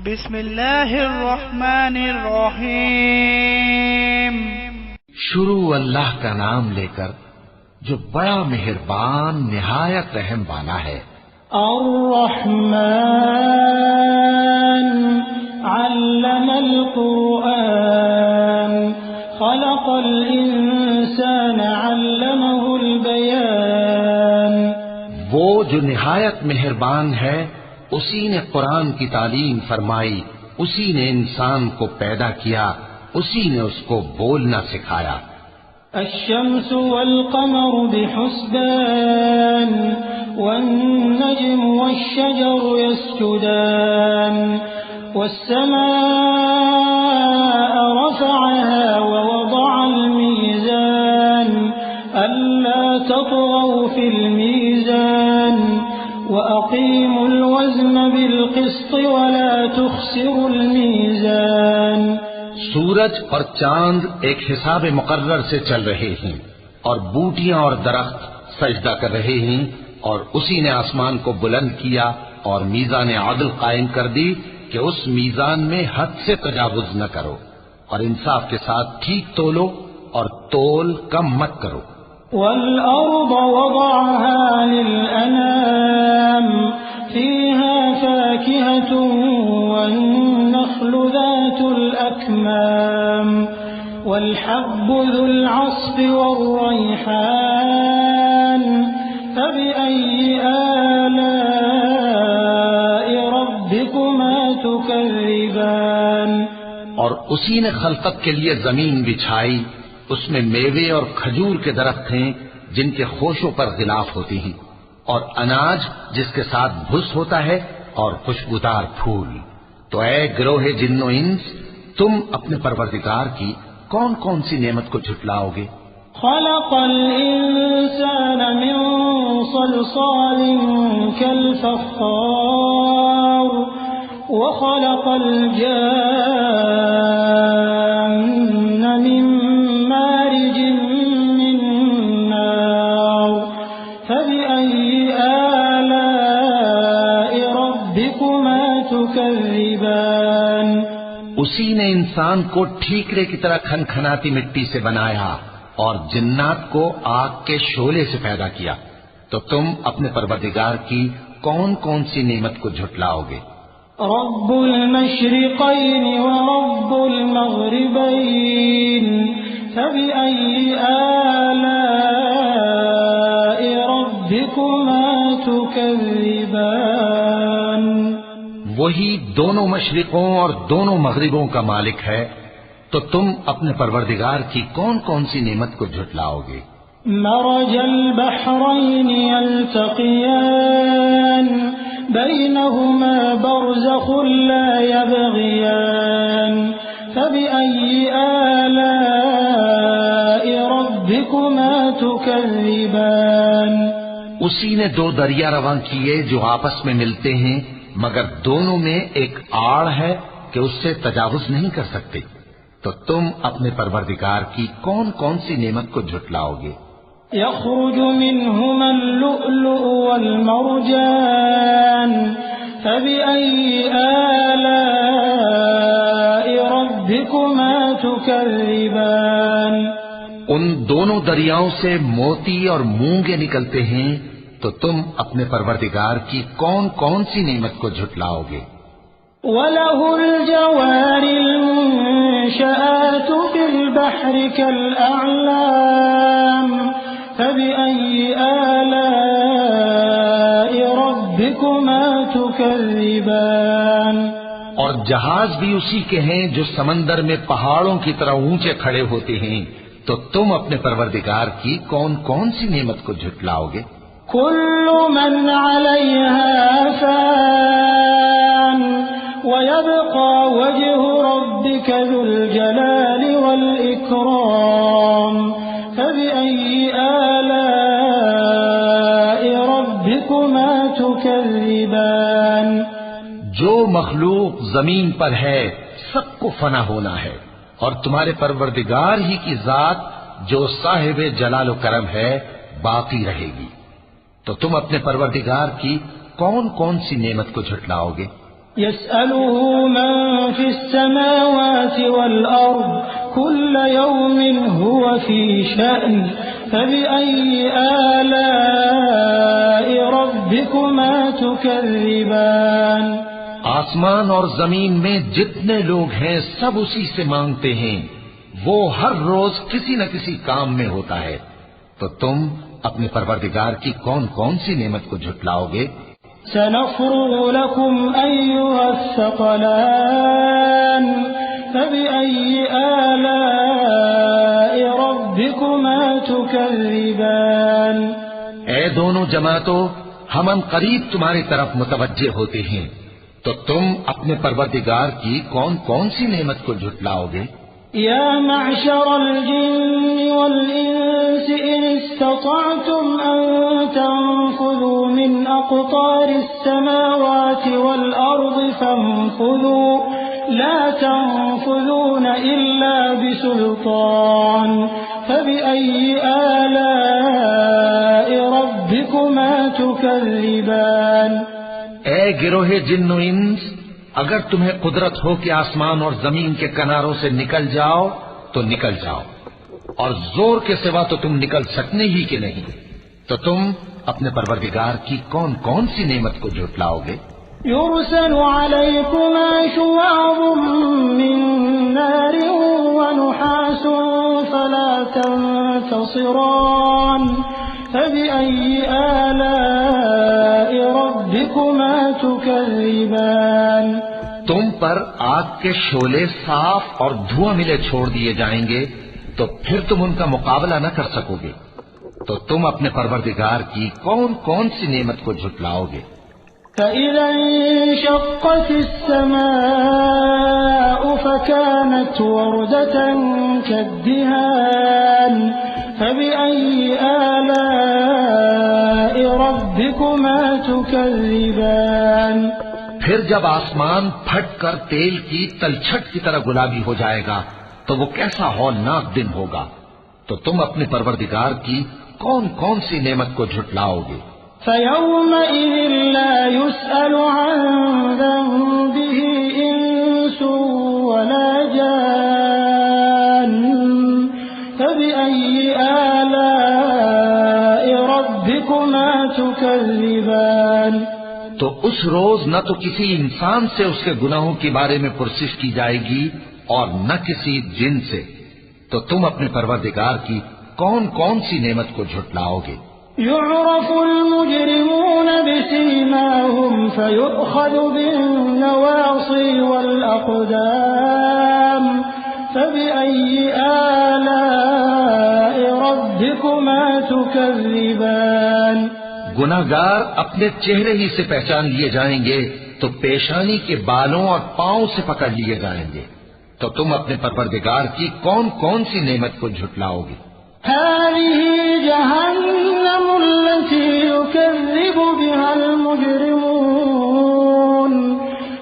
بسم اللہ الرحمن الرحیم۔ شروع اللہ کا نام لے کر جو بڑا مہربان نہایت رحم والا ہے۔ الرحمن علم القرآن خلق الانسان علمه البیان۔ وہ جو نہایت مہربان ہے اسی نے قرآن کی تعلیم فرمائی، اسی نے انسان کو پیدا کیا، اسی نے اس کو بولنا سکھایا۔ الشمس والقمر بحسبان والنجم والشجر يسجدان والسماء رفعها ووضع الميزان ألا تطغوا في الميزان وأقيموا الوزن بالقسط ولا تخسروا الميزان۔ سورج اور چاند ایک حساب مقرر سے چل رہے ہیں، اور بوٹیاں اور درخت سجدہ کر رہے ہیں، اور اسی نے آسمان کو بلند کیا اور میزان عدل قائم کر دی کہ اس میزان میں حد سے تجاوز نہ کرو، اور انصاف کے ساتھ ٹھیک تولو اور تول کم مت کرو۔ والأرض وضعها للأنام فيها فاكهة والنخل ذات الأكمام والحب ذو العصف والريحان فبأي آلاء ربكما تكذبان۔ اور اسی نے خلقت کے لیے زمین بچھائی، اس میں میوے اور کھجور کے درخت ہیں جن کے خوشوں پر غلاف ہوتی ہیں، اور اناج جس کے ساتھ بھس ہوتا ہے، اور خوشبودار پھول۔ تو اے گروہ جن و انس، تم اپنے پروردگار کی کون کون سی نعمت کو جھٹلاؤ گے؟ خلق الانسان من صلصال كالفخار وخلق الجان من مارج من نار فبأي آلاء ربكما تكذبان۔ اسی نے انسان کو ٹھیکرے کی طرح کھنکھناتی مٹی سے بنایا اور جنات کو آگ کے شعلے سے پیدا کیا، تو تم اپنے پروردگار کی کون کون سی نعمت کو جھٹلاؤ گے؟ رب المشرقين ورب المغربين فبأي آلاء ربكما تكذبان۔ وہی دونوں مشرقوں اور دونوں مغربوں کا مالک ہے، تو تم اپنے پروردگار کی کون کون سی نعمت کو جھٹلاؤ گے؟ مرج البحرين يلتقيان بينهما برزخ لا يبغيان فبأي آلاء ربكما تكذبان۔ اسی نے دو دریا رواں کیے جو آپس میں ملتے ہیں، مگر دونوں میں ایک آڑ ہے کہ اس سے تجاوز نہیں کر سکتے، تو تم اپنے پروردگار کی کون کون سی نعمت کو جھٹلاؤ گے؟ يخرج منهما اللؤلؤ والمرجان فبأي آلاء ربكما تكذبان۔ ان دونوں دریاؤں سے موتی اور مونگے نکلتے ہیں، تو تم اپنے پروردگار کی کون کون سی نعمت کو جھٹلاؤ گے؟ وَلَهُ الْجَوَارِ الْمُنشَآتُ فِي الْبَحْرِ كَالْأَعْلَامِ فَبِأَيِّ آلَاءِ رَبِّكُمَا تُكَذِّبَانِ۔ اور جہاز بھی اسی کے ہیں جو سمندر میں پہاڑوں کی طرح اونچے کھڑے ہوتے ہیں، تو تم اپنے پروردگار کی کون کون سی نعمت کو جھٹلاؤ گے؟ كل من عليها فان ويبقى وجه ربك ذو الجلال والإكرام فبأي آلاء ربكما تكذبان۔ جو مخلوق زمین پر ہے سب کو فنا ہونا ہے، اور تمہارے پروردگار ہی کی ذات جو صاحب جلال و کرم ہے باقی رہے گی، تو تم اپنے پروردگار کی کون کون سی نعمت کو جھٹلاؤ گے؟ يسأله من في السماوات والأرض كل يوم هو في شأن فبأي آلاء ربكما تكذبان آسمان اور زمین میں جتنے لوگ ہیں سب اسی سے مانگتے ہیں، وہ ہر روز کسی نہ کسی کام میں ہوتا ہے، تو تم اپنے پروردگار کی کون کون سی نعمت کو جھٹلاؤ گے؟ سنفرغ لكم أيها الثقلان فبأي آلاء ربكما تكذبان اے دونوں جماعتوں، ہم ان قریب تمہاری طرف متوجہ ہوتے ہیں، تو تم اپنے پروردگار کی کون کون سی نعمت کو جھٹلاؤ گے؟ يا معشر الجن والإنس إن استطعتم أن تنفذوا من أقطار السماوات والأرض فانفذوا لا تنفذون إلا بسلطان فبأي آلاء ربكما تكذبان اے گروہ جن و انس، اگر تمہیں قدرت ہو کہ آسمان اور زمین کے کناروں سے نکل جاؤ تو نکل جاؤ، اور زور کے سوا تو تم نکل سکنے ہی کہ نہیں، تو تم اپنے پروردگار کی کون کون سی نعمت کو جھٹلاؤ گے؟ يرسل عليكما شواظ من نار ونحاس فلا تنتصران فبأي آلاء ربكما تكذبان تم پر آگ کے شعلے صاف اور دھواں ملے چھوڑ دیے جائیں گے، تو پھر تم ان کا مقابلہ نہ کر سکو گے، تو تم اپنے پروردگار کی کون کون سی نعمت کو جھٹلاؤ گے؟ فإذا انشقت السماء فكانت وردة كالدهان فبأي آلاء ربكما تكذبان پھر جب آسمان پھٹ کر تیل کی تلچھٹ کی طرح گلابی ہو جائے گا تو وہ کیسا ہولناک دن ہوگا، تو تم اپنے پروردگار کی کون کون سی نعمت کو جھٹلاؤ گے؟ فيومئذ لا يسأل عن ذنبه إنس ولا جان فبأي آلاء ربكما تكذبان تو اس روز نہ تو کسی انسان سے اس کے گناہوں کے بارے میں پرسش کی جائے گی اور نہ کسی جن سے، تو تم اپنے پروردگار کی کون کون سی نعمت کو جھٹلاؤ گے؟ يعرف المجرمون بسيماهم فيؤخذ بالنواصي والأقدام فبأي آلاء ربكما تكذبان گناہگار اپنے چہرے ہی سے پہچان لیے جائیں گے تو پیشانی کے بالوں اور پاؤں سے پکڑ لیے جائیں گے، تو تم اپنے پروردگار کی کون کون سی نعمت کو جھٹلاؤ گے؟ هذه جهنم التي يكذب بها المجرمون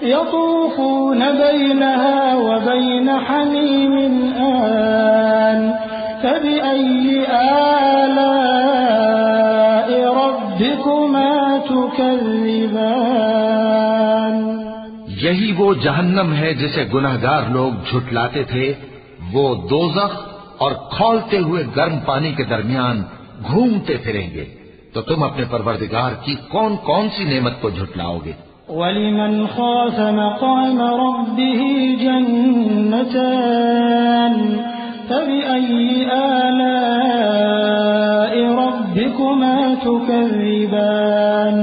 يطوفون بينها وبين حميم آن فبأي آلاء ربكما تكذبان یہی وہ جہنم ہے جسے گناہگار لوگ جھٹلاتے تھے، وہ دوزخ اور کھولتے ہوئے گرم پانی کے درمیان گھومتے پھریں گے، تو تم اپنے پروردگار کی کون کون سی نعمت کو جھٹلاؤ گے؟ وَلِمَنْ خَافَ مَقَامَ رَبِّهِ جَنَّتَانِ فَبِأَيِّ آلَاءِ رَبِّكُمَا تُكَذِّبَانِ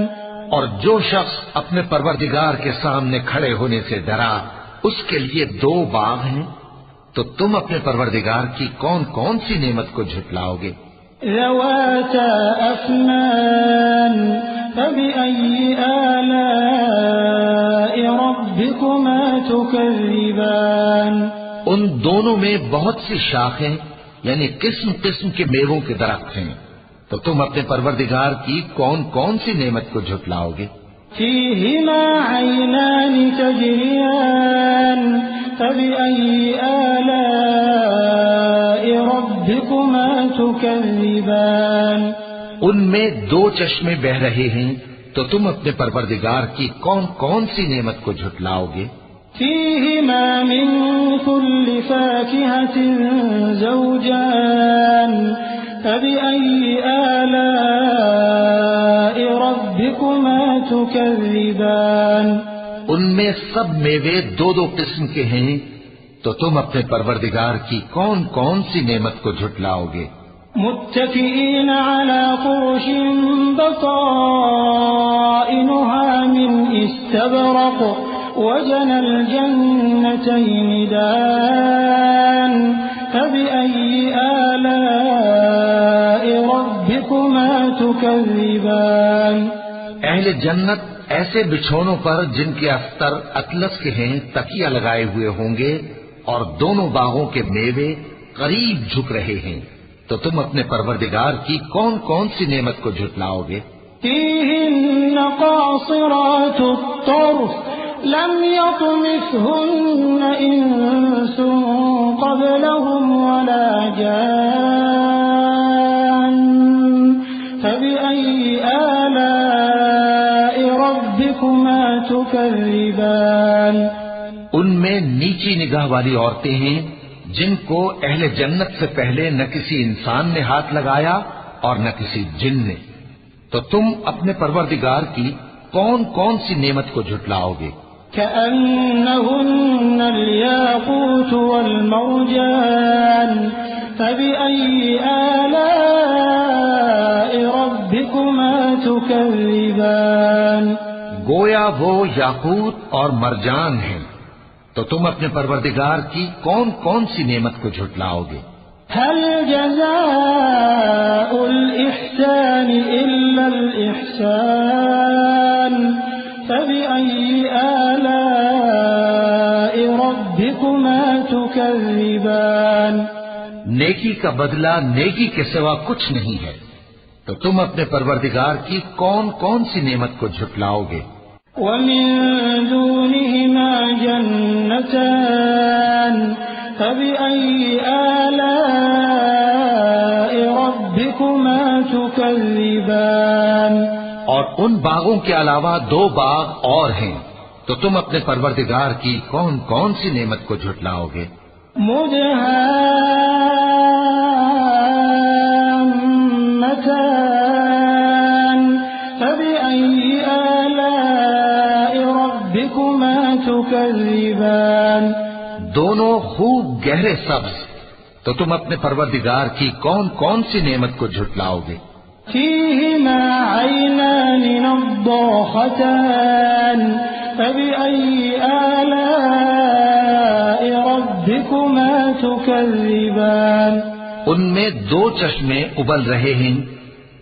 اور جو شخص اپنے پروردگار کے سامنے کھڑے ہونے سے ڈرا، اس کے لیے دو باغ ہیں، تو تم اپنے پروردگار کی کون کون سی نعمت کو جھٹلاؤ گے؟ ذواتا افنان فبأي آلاء ربكما تكذبان ان دونوں میں بہت سی شاخیں یعنی قسم قسم کے میووں کے درخت ہیں، تو تم اپنے پروردگار کی کون کون سی نعمت کو جھٹلاؤ گے؟ فيهما عينان تجريان فبأي آلاء ربكما تكذبان ان میں دو چشمے بہ رہے ہیں، تو تم اپنے پروردگار کی کون کون سی نعمت کو جھٹلاؤ گے؟ فيهما من كل فاكهة زوجان فبأي آلاء ربكما تكذبان ان میں سب میوے دو دو قسم کے ہیں، تو تم اپنے پروردگار کی کون کون سی نعمت کو جھٹلاؤ گے؟ متكئين على فرش بطائنها من استبرق وجنى الجنتين دان فبأي آلاء ربكما تكذبان اہل جنت ایسے بچھونوں پر جن کے استر اطلس کے ہیں تکیہ لگائے ہوئے ہوں گے، اور دونوں باغوں کے میوے قریب جھک رہے ہیں، تو تم اپنے پروردگار کی کون کون سی نعمت کو جھٹلاؤ گے؟ فيهن قاصرات الطرف لم يطمثهن إنس قبلهم ولا جان فبأي آلاء ربكما تكذبان ان میں نیچی نگاہ والی عورتیں ہیں جن کو اہل جنت سے پہلے نہ کسی انسان نے ہاتھ لگایا اور نہ کسی جن نے، تو تم اپنے پروردگار کی کون کون سی نعمت کو جھٹلاؤ گے؟ كأنهن الياقوت والمرجان فبأي آلاء ربكما تكذبان گویا وہ یاقوت اور مرجان ہیں، تو تم اپنے پروردگار کی کون کون سی نعمت کو جھٹلاؤ گے؟ هل جزاء الإحسان إلا الإحسان فبأي آلاء ربكما تكذبان نیکی کا بدلہ نیکی کے سوا کچھ نہیں ہے، تو تم اپنے پروردگار کی کون کون سی نعمت کو جھٹلاؤ گے؟ ومن دونهما جنتان فبأي آلاء ربكما تكذبان اور ان باغوں کے علاوہ دو باغ اور ہیں، تو تم اپنے پروردگار کی کون کون سی نعمت کو جھٹلاؤ گے؟ مدهامتان فبأي آلاء ربكما تكذبان دونوں خوب گہرے سبز، تو تم اپنے پروردگار کی کون کون سی نعمت کو جھٹلاؤ گے؟ فيهما عينان نضاختان فبأي آلاء ربكما تكذبان ان میں دو چشمے ابل رہے ہیں،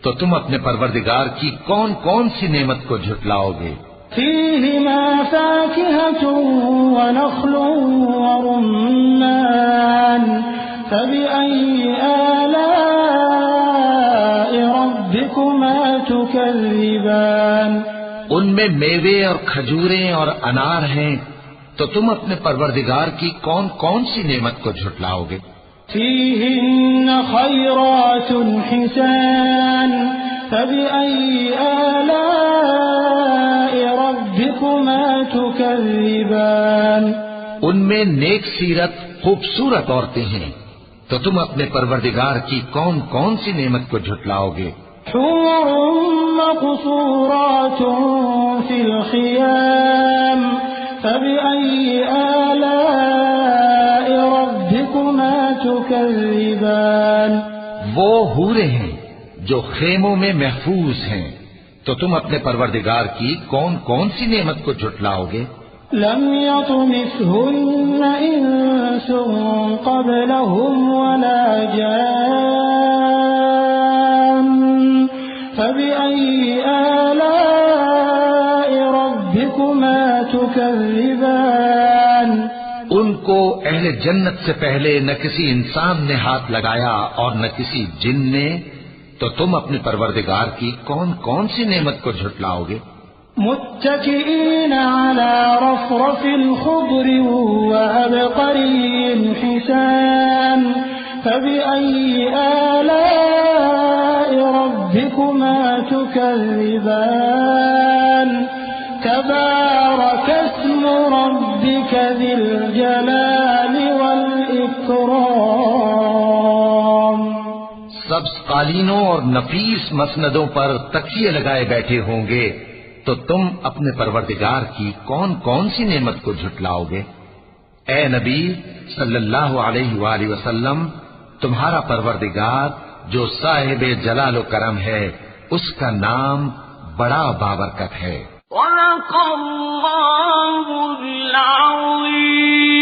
تو تم اپنے پروردگار کی کون کون سی نعمت کو جھٹلاؤ گے؟ فيهما فاكهة ونخل ورمان فبأي آلاء ربكما تكذبان ان میں میوے اور کھجوریں اور انار ہیں، تو تم اپنے پروردگار کی کون کون سی نعمت کو جھٹلاؤ گے؟ فيهن خيرات حسان فبأي آلاء ربكما تكذبان ان میں نیک سیرت خوبصورت عورتیں ہیں، تو تم اپنے پروردگار کی کون کون سی نعمت کو جھٹلاؤ گے؟ حور مقصورات في الخيام فبأي آلاء ربكما تكذبان وہ حوریں ہیں جو خیموں میں محفوظ ہیں، تو تم اپنے پروردگار کی کون کون سی نعمت کو جھٹلاؤ گے؟ لم يطمثهن إنس قبلهم ولا جان فبأي آلاء ربكما تكذبان ان کو اہل جنت سے پہلے نہ کسی انسان نے ہاتھ لگایا اور نہ کسی جن نے، تو تم اپنے پروردگار کی کون کون سی نعمت کو جھٹلاؤ گے؟ متكئين على رفرف خضر وعبقري حسان فبأي آلاء ربكما تكذبان تبارك اسم ربك ذي الجلال والإكرام. سبز قالینوں اور نفیس مسندوں پر تکیے لگائے بیٹھے ہوں گے تو تم اپنے پروردگار کی کون کون سی نعمت کو جھٹلاؤ گے؟ اے نبی صلی اللہ علیہ وآلہ وسلم، تمہارا پروردگار جو صاحب جلال و کرم ہے، اس کا نام بڑا بابرکت ہے. صدق اللہ العظیم.